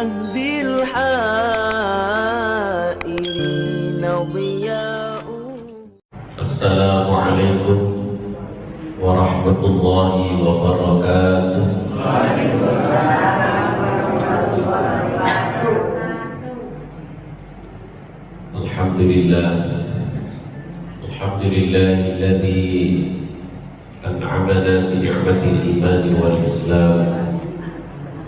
مهدي الحائرين ضياء. السلام عليكم ورحمة الله وبركاته. الحمد لله الذي أنعمنا بنعمة الإيمان والإسلام.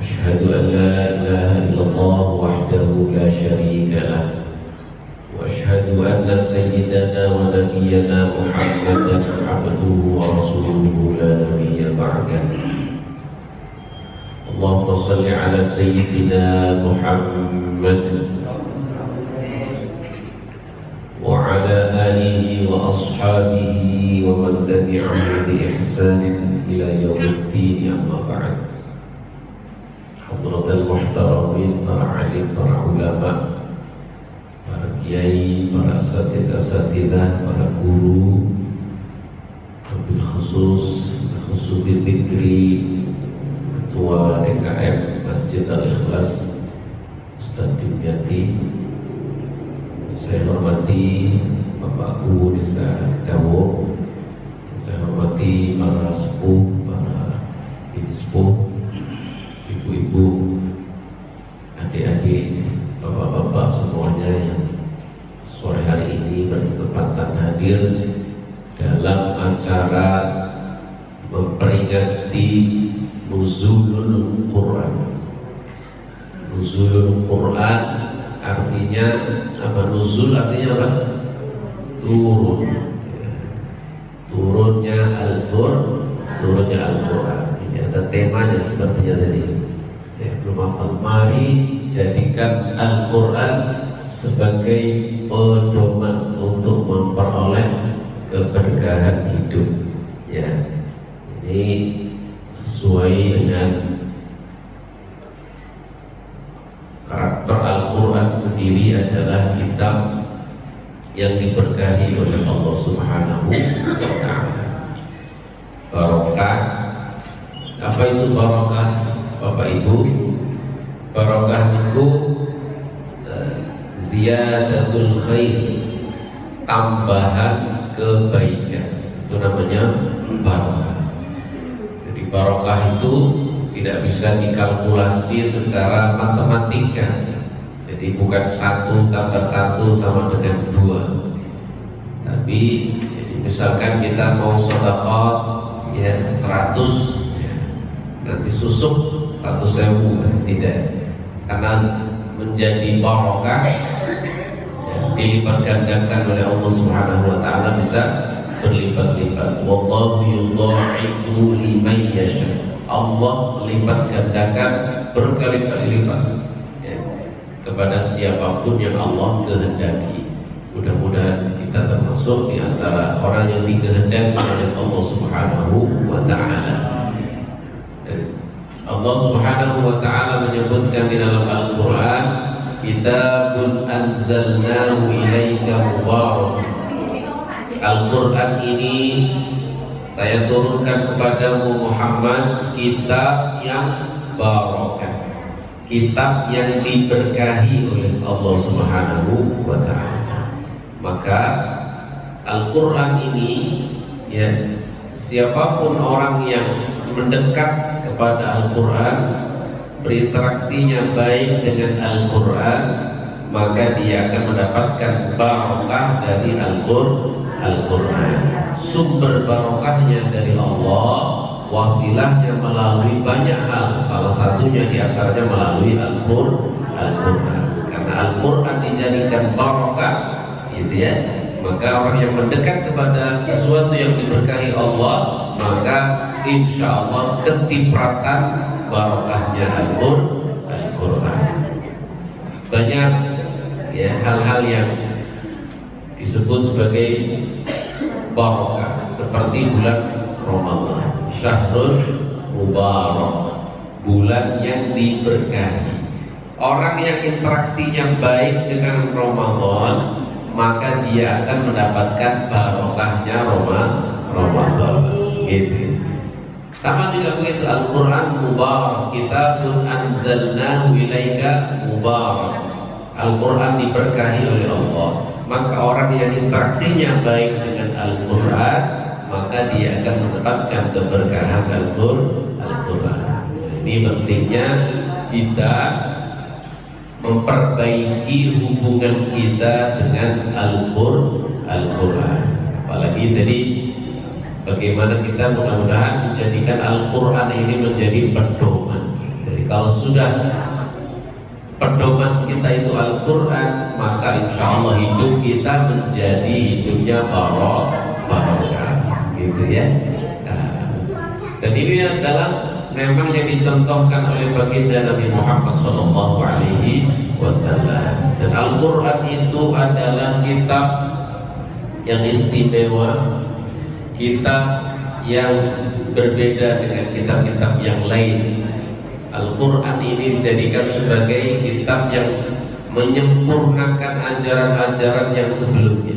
أشهد أن لا إله إلا الله وحده لا شريك له، وأشهد أن سيدنا ونبينا محمدا عبده ورسوله لا نبي بعده. اللهم صل على سيدنا محمد وعلى آله وأصحابه ومن تبعهم بإحسان إلى يوم الدين. أما بعد. حضرة المحترمين، para alim, para ulama, para kiai, para asatidzah, para guru, wabil khusus Fikri, Ketua DKM Masjid Al-Ikhlas Ustaz Dimyati. Saya hormati Bapak Guru Desa Dawo, saya hormati para sepuh, para sepuh, ibu-ibu, adik-adik, bapak-bapak semuanya yang sore hari ini berkesempatan hadir dalam acara memperingati Nuzulul Quran. Nuzulul Quran artinya apa? Nuzul artinya apa? Turun. Turunnya Al-Quran. Ini ada temanya sepertinya tadi. Saya belum hafal. Mari jadikan Al-Quran sebagai pedoman untuk memperoleh keberkahan hidup. Ya, ini sesuai dengan karakter Al-Quran sendiri, adalah kitab yang diberkahi oleh Allah Subhanahu wa Ta'ala. Barokah. Apa itu barokah, Bapak Ibu? Barokah itu ziyadatul khair, tambahan kebaikan. Itu namanya barokah. Jadi barokah itu tidak bisa dikalkulasi secara matematika. Jadi bukan 1 tambah 1 sama dengan 2. Tapi misalkan kita mau sedekah ya 100, ya, nanti susuk 1.000, tidak. Karena menjadi barokah ya, dilipat gandakan oleh Allah Subhanahu wa Ta'ala, bisa berlipat-lipat. Wallahu yudha'ifu liman yasha. Allah lipat gandakan berkali-kali lipat ya, kepada siapapun yang Allah kehendaki. Mudah-mudahan kita termasuk di antara orang yang dikehendaki oleh Allah Subhanahu wa Ta'ala. Allah Subhanahu wa Ta'ala menyebutkan di dalam Al-Quran, kitabun anzalnahu ilaika mubarak. Al-Quran ini saya turunkan kepadamu Muhammad, kitab yang barokah, kitab yang diberkahi oleh Allah Subhanahu wa Ta'ala. Maka Al-Quran ini ya, siapapun orang yang mendekat kepada Al-Quran, berinteraksinya baik dengan Al-Quran, maka dia akan mendapatkan barokah dari Al-Quran. Sumber barokahnya dari Allah, wasilahnya melalui banyak hal. Salah satunya diantaranya melalui Al-Quran. Karena Al-Quran dijadikan barokah, gitu ya. Maka orang yang mendekat kepada sesuatu yang diberkahi Allah, maka insya Allah kecipratan barokahnya Al-Quran. Banyak ya hal-hal yang disebut sebagai barokah, seperti bulan Ramadan, Syahrul Mubarak, bulan yang diberkahi. Orang yang interaksinya baik dengan Ramadan, maka dia akan mendapatkan barokahnya Ramadan. Gitu. Sama juga begitu, Al-Quran mubarak, kitabun anzalnahu ilaika mubarak. Al-Quran diberkahi oleh Allah. Maka orang yang interaksinya baik dengan Al-Quran, maka dia akan mendapatkan keberkahan Al-Quran. Ini pentingnya kita memperbaiki hubungan kita dengan Al-Quran. Apalagi tadi bagaimana kita mudah-mudahan menjadikan Al-Quran ini menjadi pedoman. Jadi kalau sudah pedoman kita itu Al-Quran, maka insya Allah hidup kita menjadi hidupnya barokah, gitu ya. Dan ini adalah memang yang dicontohkan oleh baginda Nabi Muhammad SAW. Dan Al-Quran itu adalah kitab yang istimewa, kitab yang berbeda dengan kitab-kitab yang lain. Al-Quran ini dijadikan sebagai kitab yang menyempurnakan ajaran-ajaran yang sebelumnya.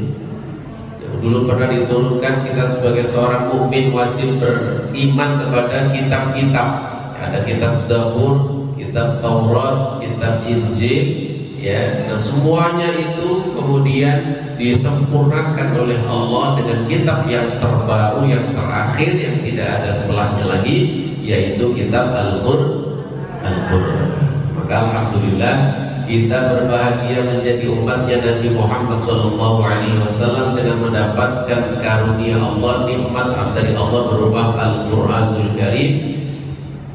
Yang dulu pernah diturunkan, kita sebagai seorang mukmin wajib beriman kepada kitab-kitab. Ada kitab Zabur, kitab Taurat, kitab Injil, ya. Nah, semuanya itu kemudian disempurnakan oleh Allah dengan kitab yang terbaru, yang terakhir, yang tidak ada setelahnya lagi, yaitu kitab Al-Quran. Maka alhamdulillah kita berbahagia menjadi umatnya Nabi Muhammad SAW dengan mendapatkan karunia Allah, nikmat dari Allah berupa Al-Quranul Karim.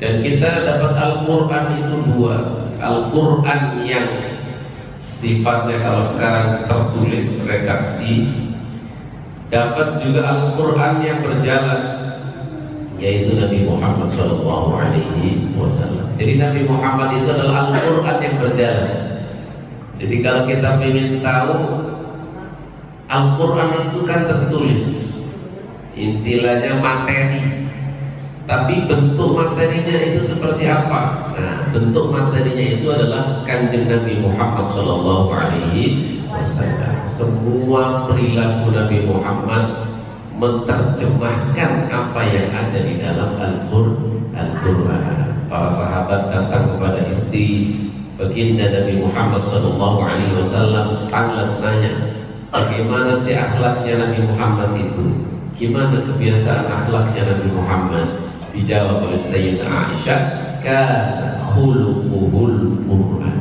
Dan kita dapat Al-Quran itu dua, Al-Quran yang sifatnya kalau sekarang tertulis redaksi, dapat juga Al-Quran yang berjalan, yaitu Nabi Muhammad SAW. Jadi Nabi Muhammad itu adalah Al-Quran yang berjalan. Jadi kalau kita ingin tahu Al-Quran itu kan tertulis, istilahnya materi, tapi bentuk materinya itu seperti apa? Nah, bentuk materinya itu adalah Kanjeng Nabi Muhammad SAW. Semua perilaku Nabi Muhammad menerjemahkan apa yang ada di dalam Al-Quran. Para sahabat datang kepada istri baginda Nabi Muhammad SAW, tanglet nanya, bagaimana sih akhlaknya Nabi Muhammad itu? Gimana kebiasaan akhlaknya Nabi Muhammad? Dijawab oleh Sayyidah Aisyah, kana khuluquhul Quran.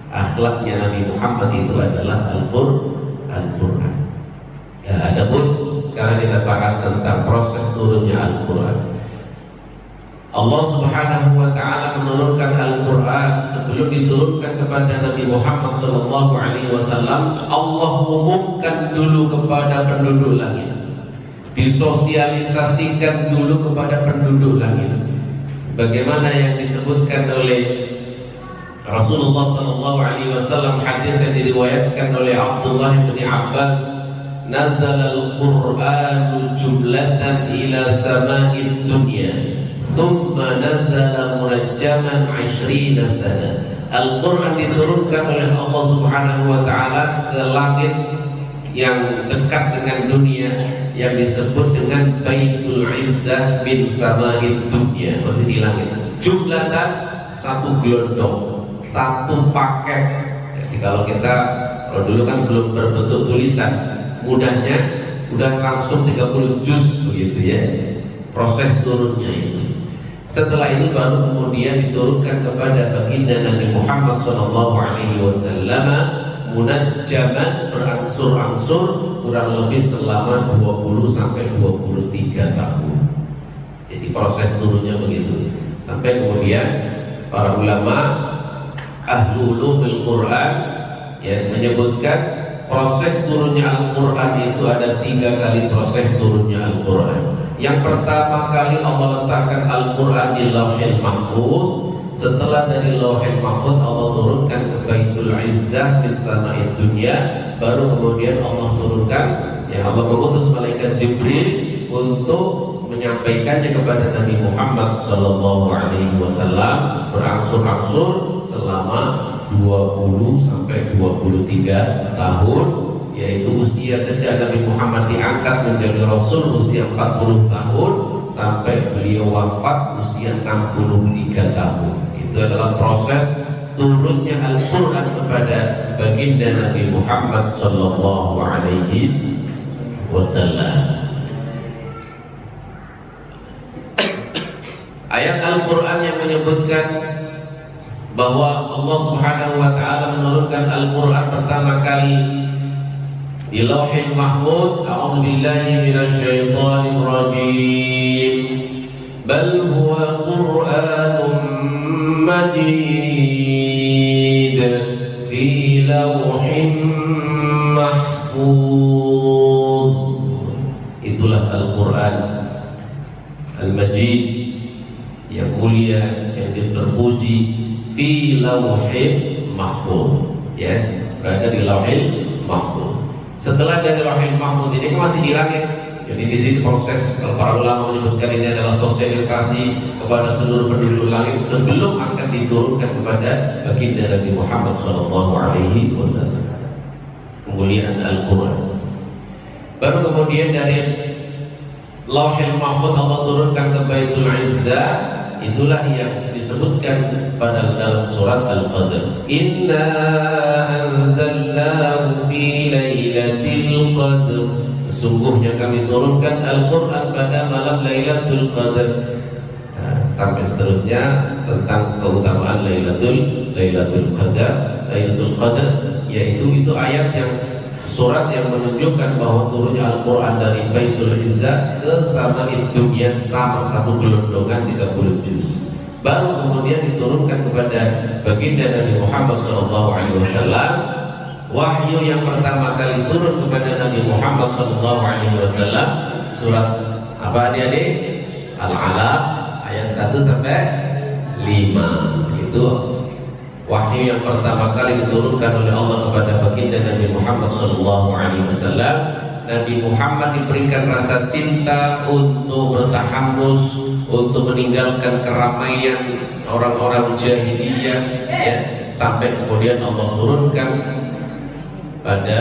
Akhlaknya Nabi Muhammad itu adalah Al-Quran. Ya, adapun sekarang kita bahas tentang proses turunnya Al-Quran. Allah Subhanahu wa Ta'ala menurunkan Al-Quran sebelum diturunkan kepada Nabi Muhammad SAW. Allah umumkan dulu kepada penduduk langit, disosialisasikan dulu kepada penduduk langit. Bagaimana yang disebutkan oleh Rasulullah SAW, hadis yang diriwayatkan oleh Abdullah bin Abbas, nazala al-Qur'anu jumlatan ila sama'id dunya, thumma nazala murajjaman 20 sana. Al-Quran diturunkan oleh Allah Subhanahu wa Ta'ala ke langit yang dekat dengan dunia, yang disebut dengan Baitul Izzah bin Sama'id Dunya, masih di langit. Jumlatan satu gelondong, satu paket. Jadi kalau dulu kan belum berbentuk tulisan, mudahnya udah langsung 30 juz begitu ya proses turunnya itu. Setelah itu baru kemudian diturunkan kepada baginda Nabi Muhammad SAW munajjaman, berangsur-angsur, kurang lebih selama 20 sampai 23 tahun. Jadi proses turunnya begitu. Sampai kemudian para ulama ahlu ulumul Quran yang menyebutkan proses turunnya Al-Quran itu ada 3 kali proses turunnya Al-Quran. Yang pertama kali Allah letakkan Al-Quran di Lauhil Mahfuz. Setelah dari Lauhil Mahfuz Allah turunkan ke Baitul Izzah bin Sama'id Dunya, baru kemudian Allah turunkan, ya Allah mengutus malaikat Jibril untuk menyampaikannya kepada Nabi Muhammad SAW berangsur-angsur selama 20 sampai 23 tahun, yaitu usia sejak Nabi Muhammad diangkat menjadi Rasul usia 40 tahun, sampai beliau wafat usia 63 tahun. Itu adalah proses turunnya Al-Quran kepada baginda Nabi Muhammad sallallahu alaihi wasallam. Ayat Al-Quran yang menyebutkan bahwa Allah Subhanahu wa taala menurunkan Al-Quran pertama kali di Lauhil Mahfuz. A'udzu billahi minasy syaithanir rajim. Bal huwa Qur'anun Majid fi Lauhin Mahfuz. Itulah Al-Quran Al-Majid yang mulia, yang terpuji, fi Lauhin Mahfuz, ya, berada di Lauhil Mahfuz. Setelah dari Lauhil Mahfuz ini masih di langit. Jadi di sini proses, kalau para ulama menyebutkan ini adalah sosialisasi kepada seluruh penduduk langit sebelum akan diturunkan kepada baginda Nabi Muhammad SAW. Kemuliaan Al-Quran. Baru kemudian dari Lauhil Mahfuz Allah turunkan ke Baitul Izzah. Itulah yang disebutkan pada dalam surat Al-Qadr. Inna anzalnahu fi lailatul qadr. Sesungguhnya kami turunkan Al-Quran pada malam Lailatul Qadr. Sampai seterusnya tentang keutamaan Lailatul Qadr. Lailatul Qadr yaitu itu ayat yang surat yang menunjukkan bahwa turunnya Al-Quran dari Baitul Izzah ke sama'id dunya sama satu gelondongan 30 juz. Baru kemudian diturunkan kepada baginda Nabi Muhammad SAW. Wahyu yang pertama kali turun kepada Nabi Muhammad SAW surat apa adik-adik? Al-Alaq ayat 1 sampai 5. Itu wahyu yang pertama kali diturunkan oleh Allah kepada baginda Nabi Muhammad SAW. Nabi Muhammad diberikan rasa cinta untuk bertahammuz, untuk meninggalkan keramaian orang-orang jahiliyah, ya, sampai kemudian Allah turunkan pada,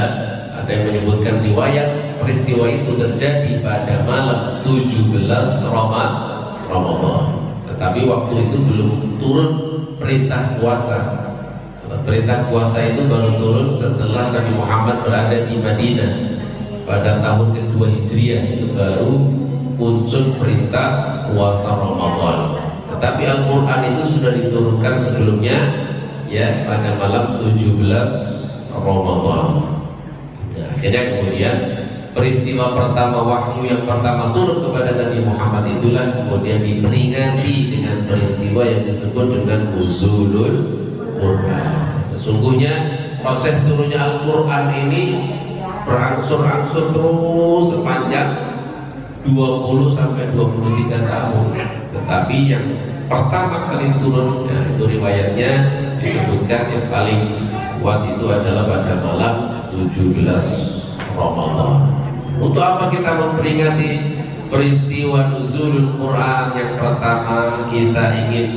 ada yang menyebutkan riwayat peristiwa itu terjadi pada malam 17 Ramadan. Tetapi waktu itu belum turun perintah puasa. Perintah puasa itu baru turun setelah Nabi Muhammad berada di Madinah pada tahun kedua Hijriah. Itu baru muncul perintah puasa Ramadan. Tetapi Al-Quran itu sudah diturunkan sebelumnya, ya, pada malam 17 Ramadan. Nah, akhirnya kemudian peristiwa pertama wahyu yang pertama turun kepada Nabi Muhammad itulah kemudian diperingati dengan peristiwa yang disebut dengan Nuzulul Quran. Sesungguhnya proses turunnya Al-Quran ini berangsur-angsur terus sepanjang 20 sampai 23 tahun. Tetapi yang pertama kali turun, ya, itu riwayatnya disebutkan yang paling kuat itu adalah pada malam 17 Ramadan. Untuk apa kita memperingati peristiwa Nuzulul Quran? Yang pertama, kita ingin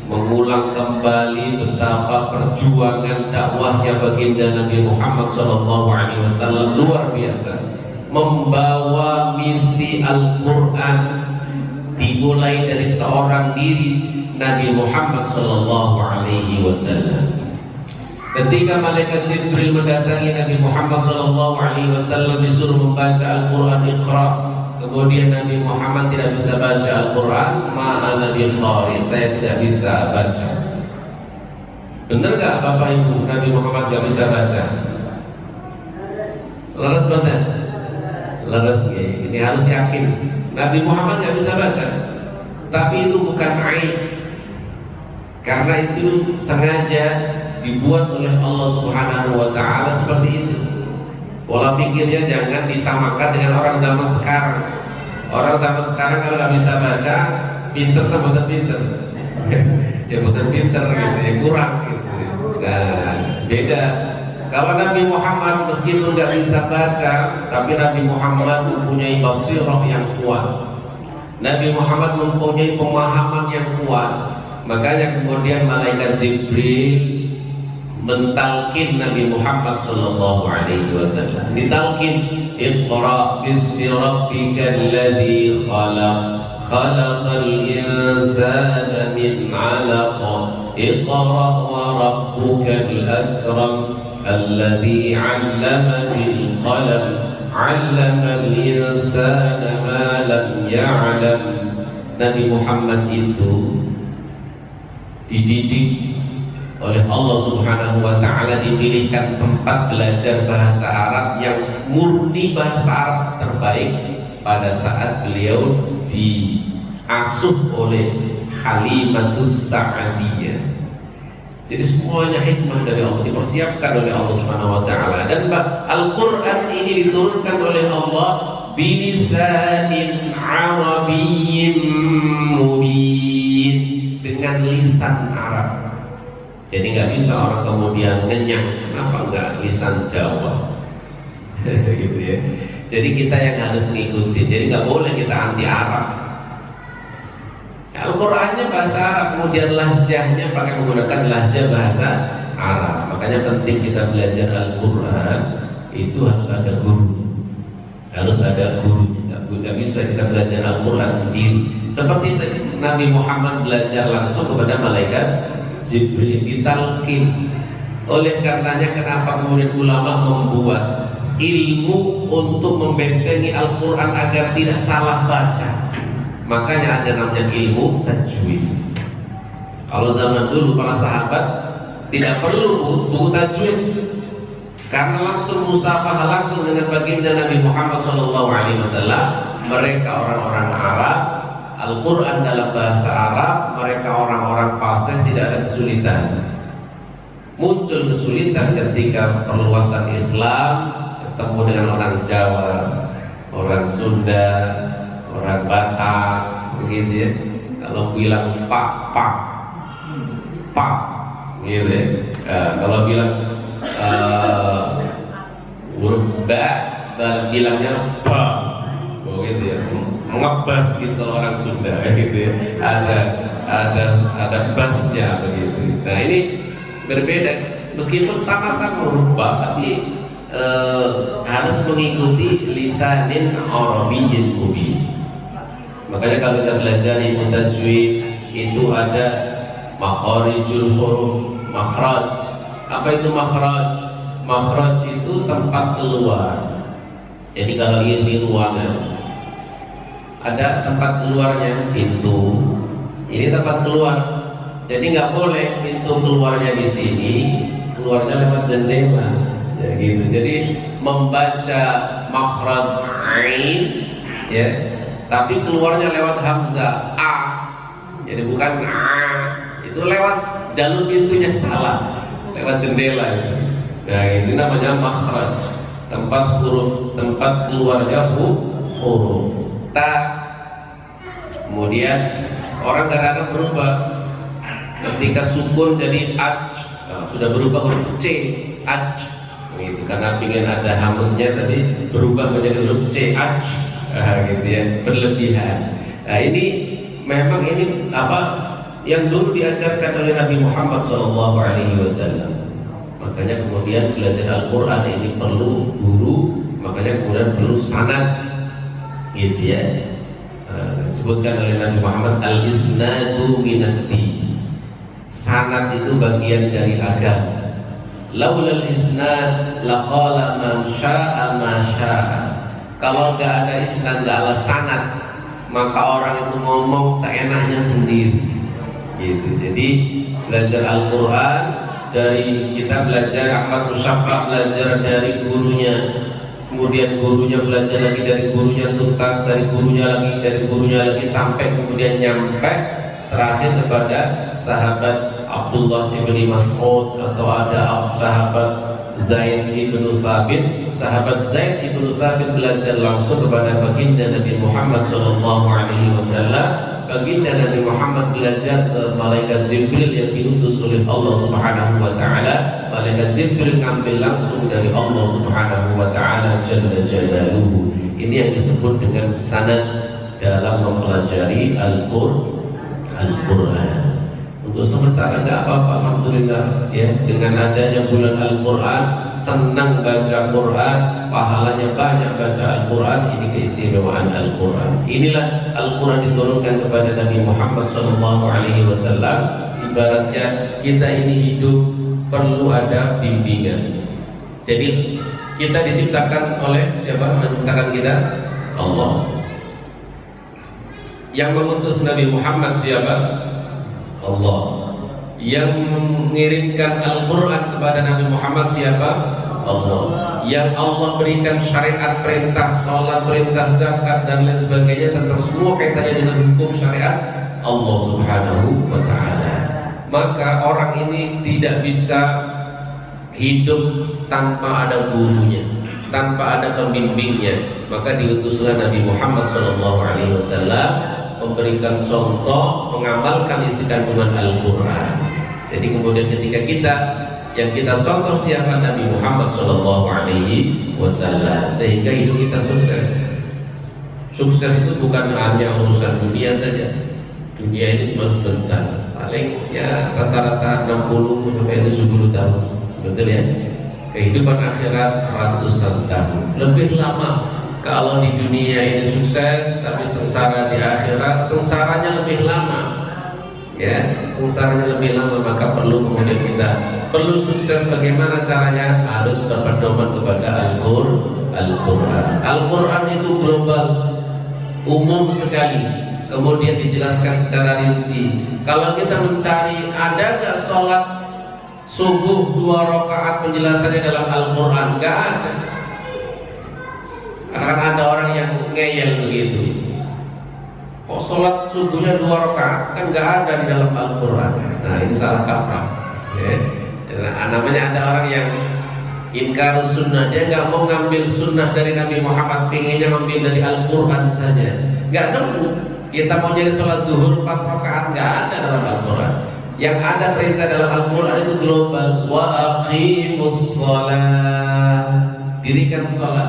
mengulang kembali betapa perjuangan dakwahnya baginda Nabi Muhammad SAW luar biasa, membawa misi Al-Quran dimulai dari seorang diri Nabi Muhammad SAW. Ketika malaikat Jibril mendatangi Nabi Muhammad SAW disuruh membaca Al-Quran, Iqra. Kemudian Nabi Muhammad tidak bisa baca Al-Quran. Ma'ana bil qari, saya tidak bisa baca. Benar gak Bapak Ibu, Nabi Muhammad tidak bisa baca? Leres betul? Leres ya. Ini harus yakin Nabi Muhammad tidak bisa baca. Tapi itu bukan aib, karena itu sengaja dibuat oleh Allah Subhanahu wa Ta'ala seperti itu. Pola pikirnya jangan disamakan dengan orang zaman sekarang. Orang zaman sekarang kalau nggak bisa baca, pinter tak betul pinter, ya betul pinter gitu, ya kurang gitu. Nah, beda. Kalau Nabi Muhammad meskipun nggak bisa baca, tapi Nabi Muhammad mempunyai basirah yang kuat. Nabi Muhammad mempunyai pemahaman yang kuat. Makanya kemudian malaikat Jibril mentalkin Nabi Muhammad SAW. Ditalkin, Iqra bismi rabbikal ladzi khalaq, khalaqal insana min 'alaq iqra wa rabbukal akram alladzi 'allama bil qalam 'allamal insana ma lam ya'lam. Nabi Muhammad itu dididik oleh Allah Subhanahu wa ta'ala, dipilihkan tempat belajar bahasa Arab yang murni bahasa Arab terbaik pada saat beliau diasuh oleh Halimatus Sa'adiyah. Jadi semuanya hikmah dari Allah, dipersiapkan oleh Allah Subhanahu wa ta'ala. Dan Al-Quran ini diturunkan oleh Allah bilisanin arabiyyin mubin, dengan lisan Arab. Jadi nggak bisa orang kemudian ngenyang, kenapa nggak lisan Jawa? Gitu ya. Jadi kita yang harus ngikutin. Jadi nggak boleh kita anti Arab. Al-Qur'annya bahasa Arab, kemudian lahjahnya pakai menggunakan lahjah bahasa Arab. Makanya penting kita belajar Al-Qur'an itu harus ada guru. Harus ada guru. Nggak bisa kita belajar Al-Quran sendiri. Seperti Nabi Muhammad belajar langsung kepada malaikat Jibril, ditalqin. Oleh karenanya kenapa kemudian ulama membuat ilmu untuk membentengi Al-Quran agar tidak salah baca. Makanya ada namanya ilmu tajwid. Kalau zaman dulu para sahabat tidak perlu buku tajwid, karena langsung musafahah langsung dengan baginda Nabi Muhammad SAW. Mereka orang-orang Arab, Al-Quran dalam bahasa Arab, mereka orang-orang fasih, tidak ada kesulitan. Muncul kesulitan ketika perluasan Islam, ketemu dengan orang Jawa, orang Sunda, orang Batak, begitu ya. Kalau bilang pak, gitu ya. Kalau bilang huruf ba, bilangnya ba, begitu ya, mengebas gitu orang Sunda, gitu ya. Ada basnya begitu. Nah ini berbeda, meskipun sama-sama huruf ba, tapi harus mengikuti lisanin arabiyyin mubin. Makanya kalau kita belajar ilmu tajwid itu ada makharijul huruf, makhraj. Apa itu makhraj? Makhraj itu tempat keluar. Jadi kalau ini ruangan, ada tempat keluarnya, pintu. Ini tempat keluar. Jadi nggak boleh pintu keluarnya di sini, keluarnya lewat jendela. Ya gitu. Jadi membaca makhraj ain, ya, tapi keluarnya lewat hamzah a. Jadi bukan a, itu lewat jalur pintunya salah. Lewat jendela itu. Nah, ini namanya makhraj, tempat huruf, tempat keluarnya huruf. Ta. Kemudian orang kadang-kadang berubah ketika sukun jadi aj, nah, sudah berubah huruf c, aj. Gitu. Karena ingin ada hamznya tadi berubah menjadi huruf c, aj. Gitu ya, berlebihan. Nah, ini memang ini apa? Yang dulu diajarkan oleh Nabi Muhammad SAW. Makanya kemudian belajar Al-Quran ini perlu guru, makanya kemudian perlu sanad, gitu ya. Disebutkan oleh Nabi Muhammad al-isnadu minad-din. Sanad itu bagian dari agama. Laulal isnad laqala man syaa ma syaa. Kalau nggak ada isnad, nggak ada sanad, maka orang itu ngomong seenaknya sendiri. Gitu. Jadi belajar Al-Quran, dari kita belajar Ahmad Musyafa belajar dari gurunya, kemudian gurunya belajar lagi dari gurunya tuntas, dari gurunya lagi sampai kemudian nyampe terakhir kepada sahabat Abdullah bin Mas'ud, atau ada sahabat Zaid bin Thabit. Sahabat Zaid bin Thabit belajar langsung kepada baginda Nabi Muhammad SAW. Baginda Nabi Muhammad belajar ke malaikat Jibril yang diutus oleh Allah Subhanahu wa ta'ala. Malaikat Jibril ngambil langsung dari Allah Subhanahu wa ta'ala Jalla Jalaluhu. Ini yang disebut dengan sanad dalam mempelajari Al-Quran. Untuk putus sementara nggak apa-apa, alhamdulillah ya. Dengan adanya bulan Al-Quran, senang baca Quran, pahalanya banyak baca Al-Quran. Ini keistimewaan Al-Quran. Inilah Al-Quran diturunkan kepada Nabi Muhammad SAW. Ibaratnya kita ini hidup perlu ada bimbingan. Jadi kita diciptakan oleh siapa? Menciptakan kita? Allah. Yang mengutus Nabi Muhammad siapa? Allah. Yang mengirimkan Al-Quran kepada Nabi Muhammad siapa? Allah. Yang Allah berikan syariat, perintah sholat, perintah zakat dan lain sebagainya tentang semua kaitannya dengan hukum syariat Allah Subhanahu wa ta'ala. Maka orang ini tidak bisa hidup tanpa ada gurunya, tanpa ada pembimbingnya. Maka diutuslah Nabi Muhammad SAW memberikan contoh, mengamalkan isi kandungan Al-Quran. Jadi kemudian ketika yang kita contoh siapa? Nabi Muhammad SAW. Sehingga hidup kita sukses. Sukses itu bukan hanya urusan dunia saja. Dunia ini cuma sebentar, paling ya rata-rata 60 sampai 70 tahun. Betul ya? Kehidupan akhirat ratusan tahun. Lebih lama. Kalau di dunia ini sukses, tapi sengsara di akhirat, sengsaranya lebih lama. Ya, sengsaranya lebih lama. Maka perlu kemudian kita perlu sukses. Bagaimana caranya? Harus berpedoman kepada Al-Quran. Al-Quran itu global, umum sekali. Kemudian dijelaskan secara rinci. Kalau kita mencari ada nggak sholat subuh 2 rakaat penjelasannya dalam Al-Quran? Nggak ada. Akan ada orang yang ngeyel begitu. Kok sholat subuhnya 2 rakaat? Kan nggak ada di dalam Al-Quran. Nah ini salah kaprah. Ya. Nah, namanya ada orang yang inkar sunnah. Dia nggak mau ngambil sunnah dari Nabi Muhammad, pengennya ngambil dari Al-Quran saja. Nggak nemu. Kita mau jadi sholat zuhur 4 rakaat, nggak ada dalam Al-Quran. Yang ada perintah dalam Al-Quran itu global. Wa aqimus sholat, dirikan sholat.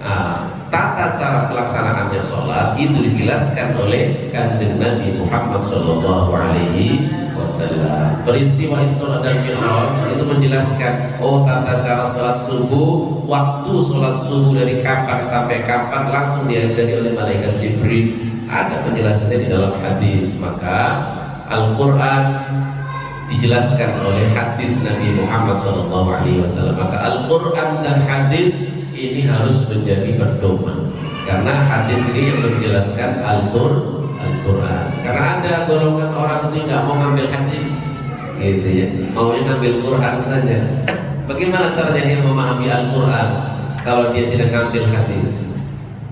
Nah, tata cara pelaksanaannya sholat itu dijelaskan oleh Kanjeng Nabi Muhammad SAW. Peristiwa Isra dan Mi'raj itu menjelaskan, oh tata cara sholat subuh, waktu sholat subuh dari kapan sampai kapan langsung diajari oleh malaikat Jibril. Ada penjelasannya di dalam hadis. Maka Al-Quran dijelaskan oleh hadis Nabi Muhammad SAW. Maka Al-Quran dan hadis ini harus menjadi pedoman. Karena hadis ini yang menjelaskan Al-Quran. Karena ada golongan orang itu nggak mau ngambil hadis, gitu ya, maunya ngambil Quran saja. Bagaimana caranya dia memahami Al-Quran kalau dia tidak ngambil hadis?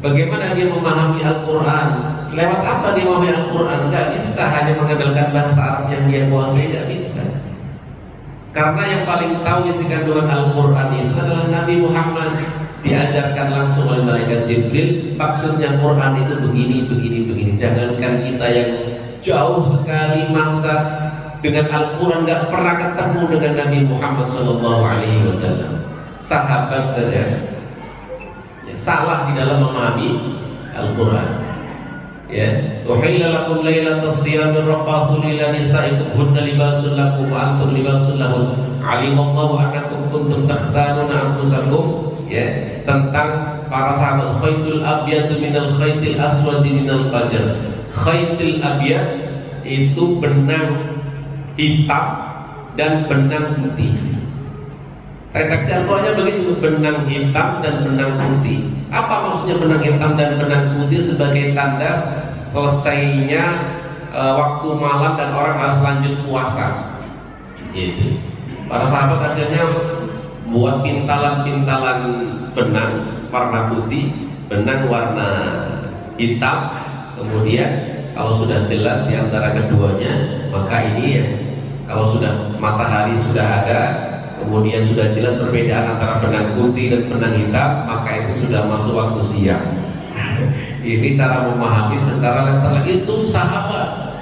Bagaimana dia memahami Al-Quran? Lewat apa dia memahami Al-Quran? Nggak bisa hanya mengandalkan bahasa Arab yang dia kuasai, nggak bisa. Karena yang paling tahu isi kandungan Al-Quran itu adalah Nabi Muhammad. Diajarkan langsung oleh malaikat Jibril. Maksudnya Quran itu begini. Jangankan kita yang jauh sekali masa dengan Al-Quran nggak pernah ketemu dengan Nabi Muhammad SAW. Sahabat saja ya, salah di dalam memahami Al-Quran. Ya, uhilla lakum lailatas siyamir rafathu ila nisaikum hunna libasun lakum wa antum libasun lahun alimallahu annakum kuntum takhtanuna anfusakum. Ya, tentang para sahabat, khaytul abyadu minal khaytil aswadi minal fajr. Khaytil abyad itu benang hitam dan benang putih. Redaksi Al-Qurannya begitu, benang hitam dan benang putih. Apa maksudnya benang hitam dan benang putih? Sebagai tanda selesainya waktu malam dan orang harus lanjut puasa. Gitu. Para sahabat akhirnya buat pintalan-pintalan benang warna putih, benang warna hitam. Kemudian kalau sudah jelas di antara keduanya, maka ini ya, kalau sudah matahari sudah ada, kemudian sudah jelas perbedaan antara benang putih dan benang hitam, maka itu sudah masuk waktu siang. Ini cara memahami secara literal. Itu sahabat.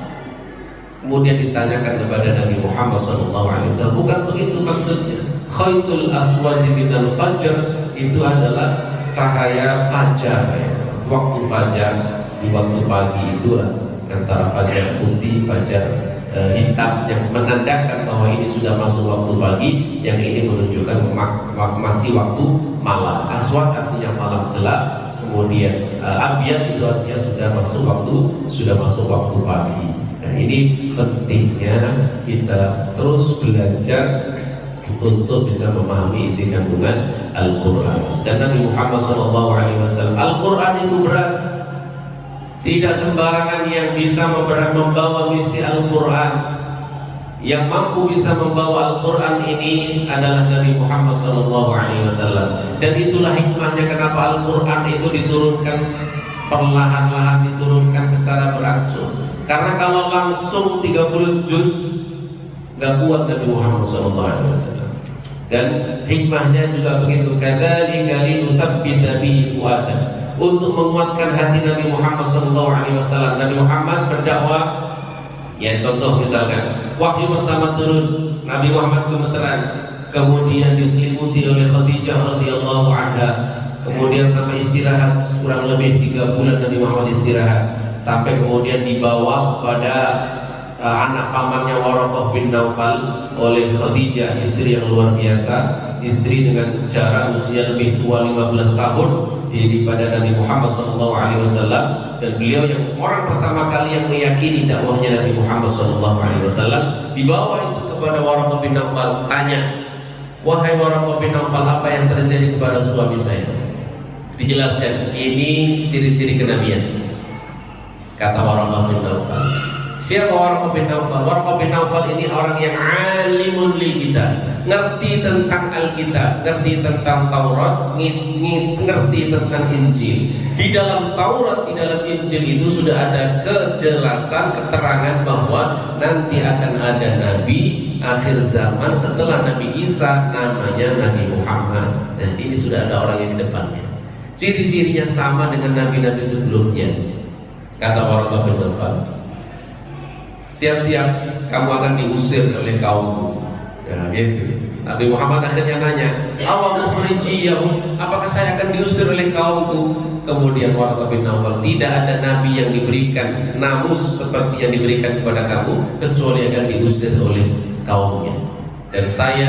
Kemudian ditanyakan kepada Nabi Muhammad SAW, bukan begitu maksudnya. Khaytul aswadi minal fajr itu adalah cahaya fajar, ya. Waktu fajar di waktu pagi itu antara fajar putih, fajar hitam yang menandakan bahwa ini sudah masuk waktu pagi, yang ini menunjukkan masih waktu malam. Aswad artinya malam gelap, kemudian abyad itu artinya sudah masuk waktu pagi. Nah, ini pentingnya kita terus belajar untuk bisa memahami isi kandungan Al-Quran. Dan Nabi Muhammad SAW, Al-Quran itu berat. Tidak sembarangan yang bisa membawa misi Al-Quran. Yang mampu bisa membawa Al-Quran ini adalah Nabi Muhammad SAW. Dan itulah hikmahnya kenapa Al-Quran itu diturunkan perlahan-lahan, diturunkan secara berangsur. Karena kalau langsung 30 juz nggak kuat Nabi Muhammad SAW. Dan hikmahnya juga begitu. Kadzalika linutsabbita bihi fuadak, untuk menguatkan hati Nabi Muhammad SAW. Nabi Muhammad berdakwah, ya contoh misalkan wahyu pertama turun, Nabi Muhammad gemeteran, kemudian diselimuti oleh Khadijah radhiyallahu anha, kemudian sampai istirahat kurang lebih 3 bulan Nabi Muhammad istirahat, sampai kemudian dibawa pada anak pamannya Waraqah bin Naufal oleh Khadijah, istri yang luar biasa, istri dengan jarak usia lebih tua 15 tahun daripada Nabi Muhammad SAW, dan beliau yang orang pertama kali yang meyakini dakwahnya Nabi Muhammad SAW. Dibawa itu kepada Waraqah bin Naufal, tanya, wahai Waraqah bin Naufal, apa yang terjadi kepada suami saya? Dijelaskan, ini ciri-ciri kenabian. Kata Waraqah bin Naufal, siapa Waraqah bin Naufal? Waraqah bin Naufal ini orang yang alimun lil kitab, ngerti tentang Alkitab, ngerti tentang Taurat, ngerti tentang Injil. Di dalam Taurat, di dalam Injil itu sudah ada kejelasan, keterangan bahwa nanti akan ada Nabi akhir zaman setelah Nabi Isa, namanya Nabi Muhammad. Dan ini sudah ada orang yang di depannya. Ciri-cirinya sama dengan nabi-nabi sebelumnya. Kata Waraqah bin Naufal, siap-siap kamu akan diusir oleh kaummu. Nah, gitu. Nabi Muhammad akhirnya nanya, awal mukhrijiyahum, apakah saya akan diusir oleh kaumku? Kemudian Waraqah bin Naufal, tidak ada nabi yang diberikan namus seperti yang diberikan kepada kamu, kecuali akan diusir oleh kaumnya. Dan saya,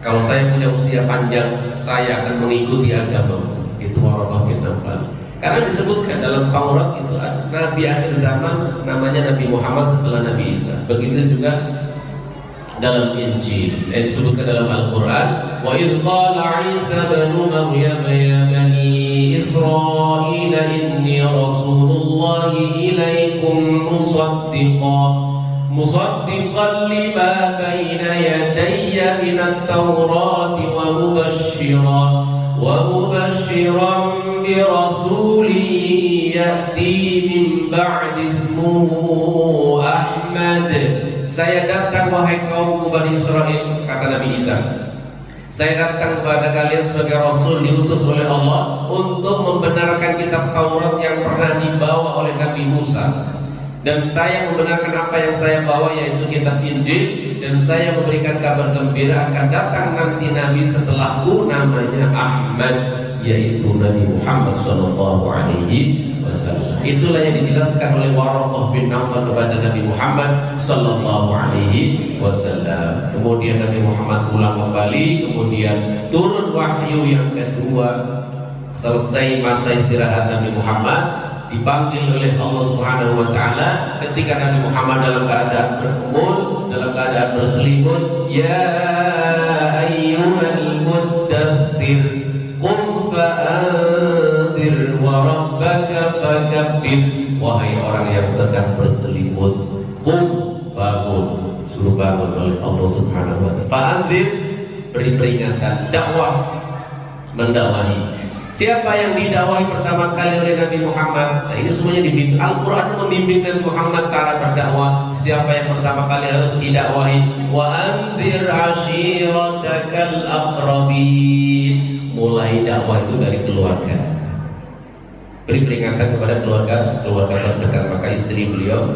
kalau saya punya usia panjang, saya akan mengikuti agamamu. Itu Waraqah bin Naufal. Karena disebutkan dalam Taurat itu Nabi akhir zaman namanya Nabi Muhammad setelah Nabi Isa. Begitu juga dalam Injil, disebutkan dalam Al-Quran, wa idh qala Isa ibn Maryam ya bani Israil inni rasulullah ilaikum musaddiqan lima bayna yadayya minat Tawrat wa mubashiran birasuli ya'ti min ba'di ismuhu Ahmad. Saya datang wahai kaumku Bani Israel, kata Nabi Isa, saya datang kepada kalian sebagai Rasul diutus oleh Allah untuk membenarkan kitab Taurat yang pernah dibawa oleh Nabi Musa. Dan saya membenarkan apa yang saya bawa, yaitu kitab Injil. Dan saya memberikan kabar gembira akan datang nanti Nabi setelahku, namanya Ahmad, yaitu Nabi Muhammad SAW. Itulah yang dijelaskan oleh Waraqah bin Naufal kepada Nabi Muhammad SAW. Kemudian Nabi Muhammad pulang kembali, kemudian turun wahyu yang kedua. Selesai masa istirahat Nabi Muhammad, dipanggil oleh Allah Subhanahu wa taala ketika Nabi Muhammad dalam keadaan berkumul, dalam keadaan berselimut, ya ayyuhal muddaththir qum fa'anzir wa rabbaka fakabbir. Wahai orang yang sedang berselimut, qum, bangun, suruh bangun oleh Allah Subhanahu wa taala. Fa'anzir, beri peringatan, dakwah, mendakwahi. Siapa yang didakwahi pertama kali oleh Nabi Muhammad? Nah, ini semuanya dibimbing. Al-Quran membimbing Nabi Muhammad cara berdakwah. Siapa yang pertama kali harus didakwahi? Wa anzir ashiratakal aqrabin. Mulai dakwah itu dari keluarga. Beri peringatan kepada keluarga terdekat, maka istri beliau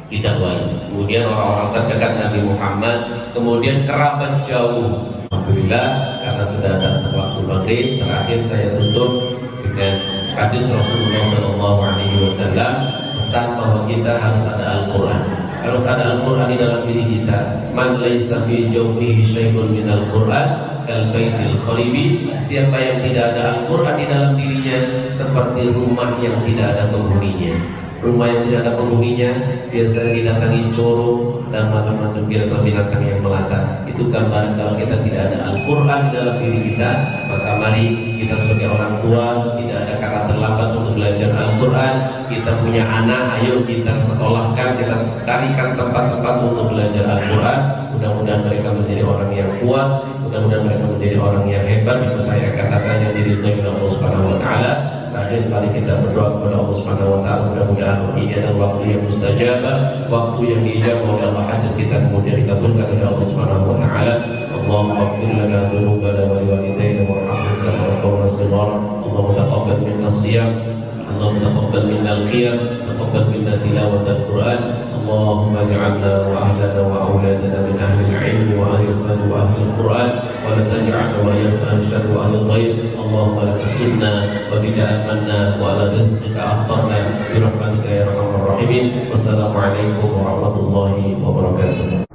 didakwahi. Kemudian orang-orang terdekat Nabi Muhammad, kemudian kerabat jauh. Alhamdulillah, karena sudah datang waktu maghrib, terakhir saya tutup dengan hadis Rasulullah Shallallahu Alaihi Wasallam pesan bahwa kita harus ada Al-Quran, harus ada Al-Quran di dalam diri kita. Man laisa fi jawfihi syai'un min Al-Quran kal baitil kharibi. Siapa yang tidak ada Al-Quran di dalam dirinya seperti rumah yang tidak ada penghuninya. Rumah yang tidak ada penghuninya biasanya didatangi coro dan macam-macam binatang-binatang yang melata. Itu gambaran kalau kita tidak ada Al-Quran dalam diri kita. Maka mari kita sebagai orang tua tidak ada kata terlambat untuk belajar Al-Quran. Kita punya anak, ayo kita sekolahkan, kita carikan tempat-tempat untuk belajar Al-Quran. Mudah-mudahan mereka menjadi orang yang kuat, mudah-mudahan mereka menjadi orang yang hebat. Yang saya katakan yang diridhoi oleh Allah Subhanahu Wa Taala. Terakhir kali kita berdoa kepada Allah Subhanahu Wa Taala, mudah-mudahan ini adalah waktu yang mustajabah, waktu yang diijabah oleh Allah, hajat kita kemudian dikabulkan oleh Allah Subhanahu Wa Taala. Allahumma ighfir lana dzunubana wa liwalidayna warhamna kama rabbayana shighara. Allahumma taqabbal minna as-siyam, Allahumma taqabbal minna al-qiyam, taqabbal minna tilawat al-Quran. Allahumma ij'alna wa ahlana wa auladana min ahli al-ilm wa ahli al-fadl wa ahli al-Quran, wa la taj'alna wa iyyakum min syarri wa ahli al-ghayb. Allahumma laka sunna wa bika amanna wa ala rizqika aftarna bi rahmatika ya arhamar rahimin. Wassalamu alaikum warahmatullahi wabarakatuh.